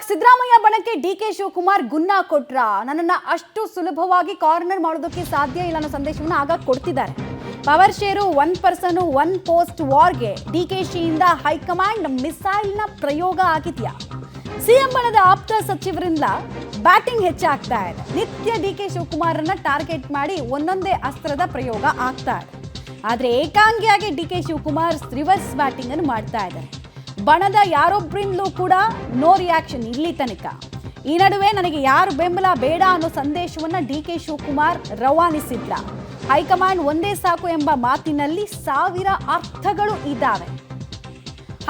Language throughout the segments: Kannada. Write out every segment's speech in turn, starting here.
ಸಿದ್ದರಾಮಯ್ಯ ಬಣಕ್ಕೆ ಡಿಕೆ ಶಿವಕುಮಾರ್ ಗುನ್ನ ಕೊಟ್ರ, ನನ್ನನ್ನ ಅಷ್ಟು ಸುಲಭವಾಗಿ ಕಾರ್ನರ್ ಮಾಡೋದಕ್ಕೆ ಸಾಧ್ಯ ಇಲ್ಲ ಅನ್ನೋ ಸಂದೇಶವನ್ನು ಆಗ ಕೊಡ್ತಿದ್ದಾರೆ. ಪವರ್ ಶೇರು 1 ಪರ್ಸನ್ 1 ಪೋಸ್ಟ್ ವಾರ್ಗೆ ಡಿಕೆಶಿಯಿಂದ ಹೈಕಮಾಂಡ್ ಮಿಸೈಲ್ನ ಪ್ರಯೋಗ ಆಗಿದೆಯಾ? ಸಿಎಂ ಬಣದ ಆಪ್ತ ಸಚಿವರಿಂದ ಬ್ಯಾಟಿಂಗ್ ಹೆಚ್ಚಾಗ್ತಾ ಇದೆ. ನಿತ್ಯ ಡಿಕೆ ಶಿವಕುಮಾರನ್ನ ಟಾರ್ಗೆಟ್ ಮಾಡಿ ಒಂದೊಂದೇ ಅಸ್ತ್ರದ ಪ್ರಯೋಗ ಆಗ್ತಾ ಇದೆ. ಆದ್ರೆ ಏಕಾಂಗಿಯಾಗಿ ಡಿಕೆ ಶಿವಕುಮಾರ್ ರಿವರ್ಸ್ ಬ್ಯಾಟಿಂಗ್ ಅನ್ನು ಮಾಡ್ತಾ ಇದ್ದಾರೆ. ಬಣದ ಯಾರೊಬ್ಬರಿಂದಲೂ ಕೂಡ ನೋ ರಿಯಾಕ್ಷನ್ ಇಲ್ಲಿ ತನಕ. ಈ ನಡುವೆ ನನಗೆ ಯಾರು ಬೆಂಬಲ ಬೇಡ ಅನ್ನೋ ಸಂದೇಶವನ್ನ ಡಿಕೆ ಶಿವಕುಮಾರ್ ರವಾನಿಸಿದ್ರ. ಹೈಕಮಾಂಡ್ ಒಂದೇ ಸಾಕು ಎಂಬ ಮಾತಿನಲ್ಲಿ ಸಾವಿರ ಅರ್ಥಗಳು ಇದ್ದಾವೆ.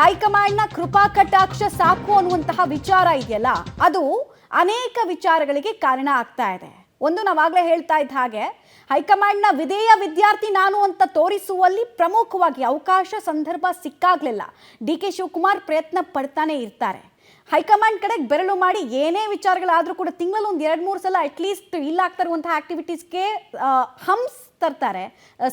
ಹೈಕಮಾಂಡ್ನ ಕೃಪಾ ಕಟಾಕ್ಷ ಸಾಕು ಅನ್ನುವಂತಹ ವಿಚಾರ ಇದೆಯಲ್ಲ, ಅದು ಅನೇಕ ವಿಚಾರಗಳಿಗೆ ಕಾರಣ ಆಗ್ತಾ ಇದೆ. ಒಂದು, ನಾವಾಗಲೇ ಹೇಳ್ತಾ ಇದ್ದ ಹಾಗೆ ಹೈಕಮಾಂಡ್ನ ವಿಧೇಯ ವಿದ್ಯಾರ್ಥಿ ನಾನು ಅಂತ ತೋರಿಸುವಲ್ಲಿ ಪ್ರಮುಖವಾಗಿ ಅವಕಾಶ ಸಂದರ್ಭ ಸಿಕ್ಕಾಗ್ಲಿಲ್ಲ ಡಿಕೆ ಶಿವಕುಮಾರ್ ಪ್ರಯತ್ನ ಪಡ್ತಾನೆ ಇರ್ತಾರೆ. ಹೈಕಮಾಂಡ್ ಕಡೆಗೆ ಬೆರಳು ಮಾಡಿ ಏನೇ ವಿಚಾರಗಳಾದರೂ ಕೂಡ ತಿಂಗಳಲ್ಲಿ ಒಂದು 2-3 ಸಲ ಅಟ್ಲೀಸ್ಟ್ ಇಲ್ಲಾಗ್ತಾ ಇರುವಂತಹ ಆಕ್ಟಿವಿಟೀಸ್ಗೆ ಹಂಪ್ಸ್ ತರ್ತಾರೆ,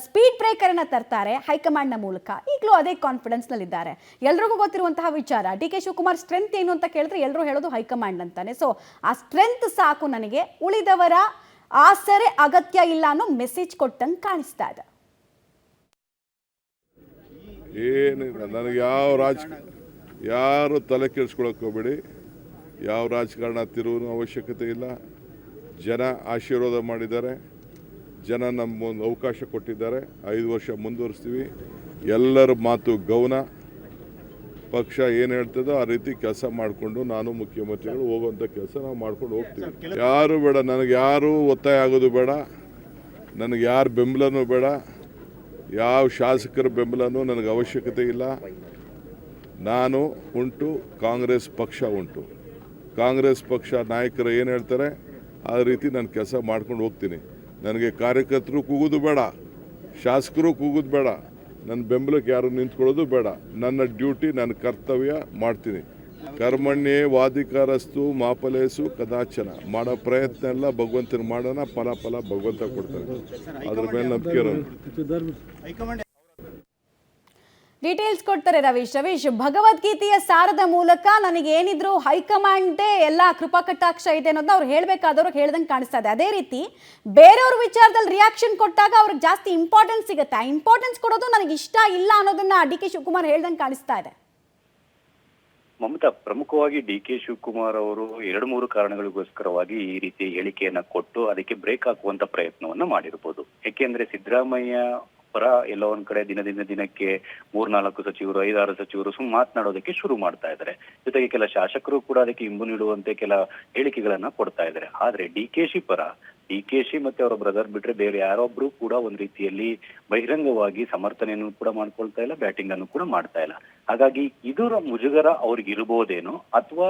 ಸ್ಪೀಡ್ ಬ್ರೇಕರ್ನ ತರ್ತಾರೆ ಹೈಕಮಾಂಡ್ನ ಮೂಲಕ. ಈಗಲೂ ಅದೇ ಕಾನ್ಫಿಡೆನ್ಸ್ನಲ್ಲಿದ್ದಾರೆ. ಎಲ್ರಿಗೂ ಗೊತ್ತಿರುವಂತಹ ವಿಚಾರ, ಡಿ ಕೆ ಶಿವಕುಮಾರ್ ಸ್ಟ್ರೆಂತ್ ಏನು ಅಂತ ಕೇಳಿದ್ರೆ ಎಲ್ಲರೂ ಹೇಳೋದು ಹೈಕಮಾಂಡ್ ಅಂತಾನೆ. ಸೊ ಆ ಸ್ಟ್ರೆಂತ್ ಸಾಕು ನನಗೆ, ಉಳಿದವರ ಆಸರೆ ಅಗತ್ಯ ಇಲ್ಲ ಅನ್ನೋ ಮೆಸೇಜ್ ಕೊಟ್ಟಂಗೆ ಕಾಣಿಸ್ತಾ ಇದೆ. ಏನಿಲ್ಲ, ನನಗೆ ಯಾರು ತಲೆ ಕೆಡಿಸ್ಕೊಳಕ್ಕೆ ಹೋಗ್ಬೇಡಿ. ಯಾವ ರಾಜಕಾರಣ ತಿರುವು ಅವಶ್ಯಕತೆ ಇಲ್ಲ. ಜನ ಆಶೀರ್ವಾದ ಮಾಡಿದ್ದಾರೆ, ಜನ ನಮಗೊಂದು ಅವಕಾಶ ಕೊಟ್ಟಿದ್ದಾರೆ. 5 ವರ್ಷ ಮುಂದುವರಿಸ್ತೀವಿ. ಎಲ್ಲರ ಮಾತು ಗೌನ. ಪಕ್ಷ ಏನು ಹೇಳ್ತದೋ ಆ ರೀತಿ ಕೆಲಸ ಮಾಡಿಕೊಂಡು ನಾನು ಮುಖ್ಯಮಂತ್ರಿಗಳು ಹೋಗುವಂಥ ಕೆಲಸ ನಾವು ಮಾಡ್ಕೊಂಡು ಹೋಗ್ತೀವಿ. ಯಾರು ಬೇಡ, ನನಗೆ ಯಾರು ಒತ್ತಾಯ ಆಗೋದು ಬೇಡ, ನನಗೆ ಯಾರ ಬೆಂಬಲನೂ ಬೇಡ, ಯಾವ ಶಾಸಕರ ಬೆಂಬಲನೂ ನನಗೆ ಅವಶ್ಯಕತೆ ಇಲ್ಲ. ನಾನು ಉಂಟು, ಕಾಂಗ್ರೆಸ್ ಪಕ್ಷ ಉಂಟು. ಕಾಂಗ್ರೆಸ್ ಪಕ್ಷ ನಾಯಕರು ಏನು ಹೇಳ್ತಾರೆ ಆ ರೀತಿ ನಾನು ಕೆಲಸ ಮಾಡ್ಕೊಂಡು ಹೋಗ್ತೀನಿ. ನನಗೆ ಕಾರ್ಯಕರ್ತರು ಕೂಗೋದು ಬೇಡ, ಶಾಸಕರು ಕೂಗೋದು ಬೇಡ, ನನ್ನ ಬೆಂಬಲಕ್ಕೆ ಯಾರು ನಿಂತ್ಕೊಳ್ಳೋದು ಬೇಡ. ನನ್ನ ಡ್ಯೂಟಿ, ನನ್ನ ಕರ್ತವ್ಯ ಮಾಡ್ತೀನಿ. ಕರ್ಮಣ್ಯೇ ವಾಧಿಕಾರಸ್ತು ಮಾಫಲೇಸು ಕದಾಚನ. ಮಾಡೋ ಪ್ರಯತ್ನ ಎಲ್ಲ ಭಗವಂತನ ಮಾಡೋಣ, ಫಲ ಭಗವಂತ ಕೊಡ್ತಾರೆ. ಅದ್ರ ಮೇಲೆ ನಂಬಿಕೆ ಇರೋದು. ಡೀಟೇಲ್ಸ್ ಕೊಡ್ತಾರೆ ರವೀಶ್. ಭಗವದ್ಗೀತೆಯ ಸಾರದ ಮೂಲಕ ನನಗೆ ಏನಿದ್ರು ಹೈಕಮಾಂಡ್ದೇ ಎಲ್ಲ ಕೃಪಾ ಕಟಾಕ್ಷ ಇದೆ ಅನ್ನೋದನ್ನ ಅವ್ರು ಹೇಳ್ಬೇಕಾದವ್ರಿಗೆ ಹೇಳ್ದಂಗೆ ಕಾಣಿಸ್ತಾ ಇದೆ. ಅದೇ ರೀತಿ ಬೇರೆಯವ್ರ ವಿಚಾರದಲ್ಲಿ ರಿಯಾಕ್ಷನ್ ಕೊಟ್ಟಾಗ ಅವ್ರಿಗೆ ಜಾಸ್ತಿ ಇಂಪಾರ್ಟೆನ್ಸ್ ಸಿಗುತ್ತೆ. ಆ ಇಂಪಾರ್ಟೆನ್ಸ್ ಕೊಡೋದು ನನಗೆ ಇಷ್ಟ ಇಲ್ಲ ಅನ್ನೋದನ್ನ ಡಿ ಕೆ ಶಿವಕುಮಾರ್ ಹೇಳ್ದಂಗೆ ಕಾಣಿಸ್ತಾ ಇದೆ. ಮಮತಾ, ಪ್ರಮುಖವಾಗಿ ಡಿ ಕೆ ಶಿವಕುಮಾರ್ ಅವರು 2-3 ಕಾರಣಗಳಿಗೋಸ್ಕರವಾಗಿ ಈ ರೀತಿ ಹೇಳಿಕೆಯನ್ನ ಕೊಟ್ಟು ಅದಕ್ಕೆ ಬ್ರೇಕ್ ಹಾಕುವಂತ ಪ್ರಯತ್ನವನ್ನ ಮಾಡಿರ್ಬೋದು. ಯಾಕೆಂದ್ರೆ ಸಿದ್ದರಾಮಯ್ಯ ಪರ ಎಲ್ಲ ಒಂದ್ ಕಡೆ ದಿನಕ್ಕೆ 3-4 ಸಚಿವರು 5-6 ಸಚಿವರು ಮಾತನಾಡೋದಕ್ಕೆ ಶುರು ಮಾಡ್ತಾ ಇದ್ದಾರೆ. ಜೊತೆಗೆ ಕೆಲ ಶಾಸಕರು ಕೂಡ ಅದಕ್ಕೆ ಇಂಬು ನೀಡುವಂತೆ ಕೆಲ ಹೇಳಿಕೆಗಳನ್ನ ಕೊಡ್ತಾ ಇದ್ದಾರೆ. ಆದ್ರೆ ಡಿಕೆಶಿ ಮತ್ತೆ ಅವರ ಬ್ರದರ್ ಬಿಟ್ರೆ ಬೇರೆ ಯಾರೊಬ್ರು ಕೂಡ ಒಂದ್ ರೀತಿಯಲ್ಲಿ ಬಹಿರಂಗವಾಗಿ ಸಮರ್ಥನೆಯನ್ನು ಕೂಡ ಮಾಡ್ಕೊಳ್ತಾ ಇಲ್ಲ, ಬ್ಯಾಟಿಂಗ್ ಅನ್ನು ಕೂಡ ಮಾಡ್ತಾ ಇಲ್ಲ. ಹಾಗಾಗಿ ಇದರ ಮುಜುಗರ ಅವ್ರಿಗೆ ಇರಬಹುದೇನೋ, ಅಥವಾ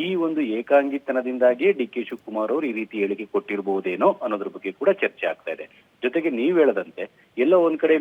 ಈ ಒಂದು ಏಕಾಂಗಿತನದಿಂದಾಗಿಯೇ ಡಿ ಕೆ ಶಿವಕುಮಾರ್ ಅವರು ಈ ರೀತಿ ಹೇಳಿಕೆ ಕೊಟ್ಟಿರಬಹುದೇನೋ ಅನ್ನೋದ್ರ ಬಗ್ಗೆ ಕೂಡ ಚರ್ಚೆ ಆಗ್ತಾ ಇದೆ. ಜೊತೆಗೆ ನೀವ್ ಹೇಳದಂತೆ ಎಲ್ಲ ಒಂದ್ ಕಡೆ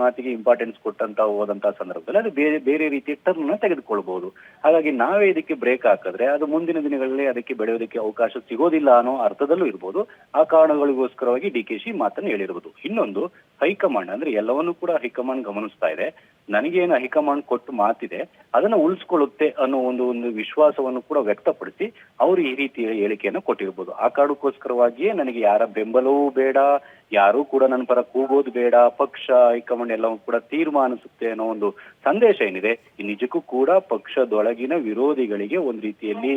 ಮಾತಿಗೆ ಇಂಪಾರ್ಟೆನ್ಸ್ ಕೊಟ್ಟಂತ ಹೋದಂತಹ ಸಂದರ್ಭದಲ್ಲಿ ಅದು ಬೇರೆ ರೀತಿಯ ಟರ್ನ್ ನ ತೆಗೆದುಕೊಳ್ಬಹುದು. ಹಾಗಾಗಿ ನಾವೇ ಇದಕ್ಕೆ ಬ್ರೇಕ್ ಹಾಕಿದ್ರೆ ಅದು ಮುಂದಿನ ದಿನಗಳಲ್ಲಿ ಅದಕ್ಕೆ ಬೆಳೆಯೋದಕ್ಕೆ ಅವಕಾಶ ಸಿಗೋದಿಲ್ಲ ಅನ್ನೋ ಅರ್ಥದಲ್ಲೂ ಇರ್ಬೋದು. ಆ ಕಾರಣಗಳಿಗೋಸ್ಕರವಾಗಿ ಡಿಕೆಶಿ ಮಾತನ್ನು ಹೇಳಿರ್ಬೋದು. ಇನ್ನೊಂದು, ಹೈಕಮಾಂಡ್ ಅಂದ್ರೆ ಎಲ್ಲವನ್ನೂ ಕೂಡ ಹೈಕಮಾಂಡ್ ಗಮನಿಸ್ತಾ ಇದೆ. ನನಗೇನು ಹೈಕಮಾಂಡ್ ಕೊಟ್ಟು ಮಾತಿದೆ ಅದನ್ನ ಉಳಿಸ್ಕೊಳ್ಳುತ್ತೆ ಅನ್ನೋ ಒಂದು ವಿಶ್ವಾಸವನ್ನು ಕೂಡ ವ್ಯಕ್ತಪಡಿಸಿ ಅವರು ಈ ರೀತಿಯ ಹೇಳಿಕೆಯನ್ನು ಕೊಟ್ಟಿರ್ಬೋದು. ಆ ಕಾರಣಕ್ಕೋಸ್ಕರವಾಗಿಯೇ ನನಗೆ ಯಾರ ಬೆಂಬಲವೂ ಬೇಡ, ಯಾರು ಕೂಡ ನನ್ನ ಪರ ಕೂಗೋದು ಬೇಡ, ಪಕ್ಷ ಹೈಕಮಾಂಡ್ ಎಲ್ಲವೂ ಕೂಡ ತೀರ್ಮಾನಿಸುತ್ತೆ ಅನ್ನೋ ಒಂದು ಸಂದೇಶ ಏನಿದೆ, ಈ ನಿಜಕ್ಕೂ ಕೂಡ ಪಕ್ಷದೊಳಗಿನ ವಿರೋಧಿಗಳಿಗೆ ಒಂದ್ ರೀತಿಯಲ್ಲಿ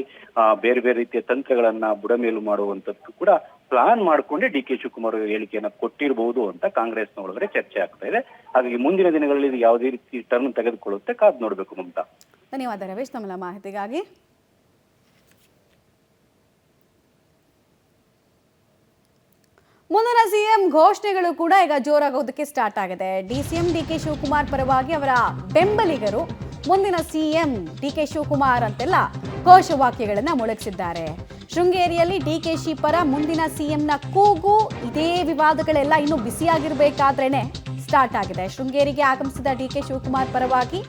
ಬೇರೆ ರೀತಿಯ ತಂತ್ರಗಳನ್ನ ಬುಡಮೇಲು ಮಾಡುವಂತದ್ದು ಕೂಡ ಪ್ಲಾನ್ ಮಾಡ್ಕೊಂಡೆ ಡಿ ಕೆ ಶಿವಕುಮಾರ್ ಹೇಳಿಕೆಯನ್ನ ಕೊಟ್ಟಿರಬಹುದು ಅಂತ ಕಾಂಗ್ರೆಸ್ನ ಒಳಗಡೆ ಚರ್ಚೆ ಆಗ್ತಾ ಇದೆ. ಹಾಗಾಗಿ ಮುಂದಿನ ದಿನಗಳಲ್ಲಿ ಇದು ಯಾವುದೇ ರೀತಿ ಟರ್ನ್ ತೆಗೆದುಕೊಳ್ಳುತ್ತೆ, ಕಾದ್ ನೋಡ್ಬೇಕು ಮಮತಾ. ಧನ್ಯವಾದ ರವೀಶ್ ತಮ್ಮ ಮಾಹಿತಿಗಾಗಿ. ಮುಂದಿನ ಸಿಎಂ ಘೋಷಣೆಗಳು ಕೂಡ ಈಗ ಜೋರಾಗೋದಕ್ಕೆ ಸ್ಟಾರ್ಟ್ ಆಗಿದೆ. ಸಿಎಂ ಡಿ ಕೆ ಶಿವಕುಮಾರ್ ಪರವಾಗಿ ಅವರ ಬೆಂಬಲಿಗರು ಮುಂದಿನ ಸಿಎಂ ಡಿ ಕೆ ಶಿವಕುಮಾರ್ ಅಂತೆಲ್ಲ ಘೋಷವಾಕ್ಯಗಳನ್ನ ಮೊಳಗಿಸಿದ್ದಾರೆ. ಶೃಂಗೇರಿಯಲ್ಲಿ ಡಿಕೆಶಿ ಪರ ಮುಂದಿನ ಸಿಎಂನ ಕೂಗು, ಇದೇ ವಿವಾದಗಳೆಲ್ಲ ಇನ್ನೂ ಬಿಸಿಯಾಗಿರ್ಬೇಕಾದ್ರೇನೆ ಸ್ಟಾರ್ಟ್ ಆಗಿದೆ. ಶೃಂಗೇರಿಗೆ ಆಗಮಿಸಿದ ಡಿ ಕೆ ಶಿವಕುಮಾರ್ ಪರವಾಗಿ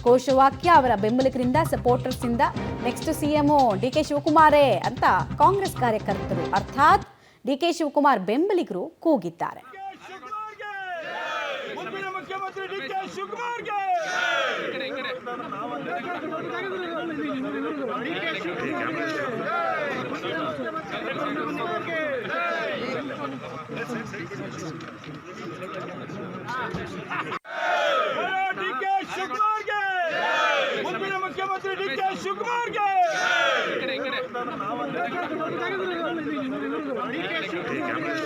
ಘೋಷವಾಕ್ಯ ಅವರ ಬೆಂಬಲಿಗರಿಂದ, ಸಪೋರ್ಟರ್ಸ್ ಇಂದ ನೆಕ್ಸ್ಟ್ ಸಿಎಂ ಡಿ ಕೆ ಶಿವಕುಮಾರೇ ಅಂತ ಕಾಂಗ್ರೆಸ್ ಕಾರ್ಯಕರ್ತರು ಅರ್ಥಾತ್ ಡಿ ಕೆ ಶಿವಕುಮಾರ್ ಬೆಂಬಲಿಗರು ಕೂಗಿದ್ದಾರೆ. ಡಿಕೆ ಶಿವಕುಮಾರ್ಗೆ ಮುಂದಿನ ಮುಖ್ಯಮಂತ್ರಿ ಡಿಕೆ ಶಿವಕುಮಾರ್ಗೆ ಡಿಕೆ ಶಿವಕುಮಾರ್